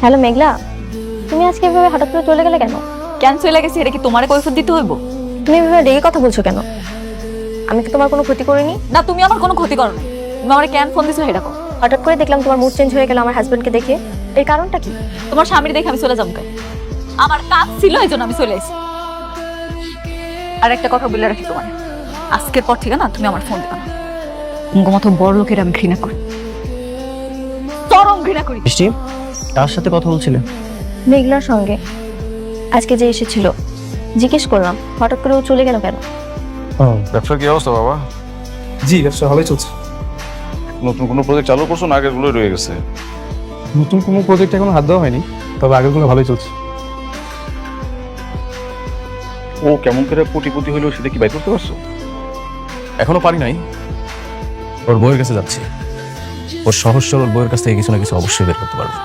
Hello মেঘলা, তুমি আজকে এভাবে হঠাৎ করে চলে গেলে কেন? ক্যান্সেল হয়ে গেছে, এটা কি তোমারে কৈফিয়ত দিতে হইব? তুমি এভাবে রেগে কথা বলছো কেন? আমি কি তোমার কোনো ক্ষতি করিনি? না, তুমি আমার কোনো ক্ষতি করো না। তুমি আমারে কেন ফোন দিছো এটা কও। হঠাৎ করে দেখলাম তোমার মুড চেঞ্জ হয়ে গেল আমার হাজবেন্ডকে দেখে। এর কারণটা কি? তোমার স্বামীর দেখে আমি চলে যাবো কেন? আমার কাজ ছিল, এই জন্য আমি চলে এসেছি। আর একটা কথা বলে রাখি তোমার, আজকের পর থেকে না তুমি আমার ফোন দিবা না। তোমার মতো বড় লোকের আমি ঘৃণা করি, চরম ঘৃণা করি। বৃষ্টি, কার সাথে কথা বলছিলে? মেঘলার সঙ্গে। আজকে যে এসেছিল, জিজ্ঞেস করলাম হঠাৎ করে ও চলে গেল কেন? ব্যবসার কি অবস্থা বাবা? জি, ব্যবসা ভালোই চলছে। নতুন কোনো প্রজেক্ট চালু করছো না আগের গুলোই রয়ে গেছে? নতুন কোনো প্রজেক্ট এখনো হাত দেওয়া হয়নি, তবে আগেরগুলো ভালোই চলছে। ও কেমন করে কোটিপতি হইলো সেটা কি বাই করতে পারছো? এখনো পারি নাই। ওর বউয়ের কাছে যাচ্ছি। ওর সহজ সরল বউয়ের কাছ থেকে কিছু না কিছু অবশ্যই বের করতে পারবো।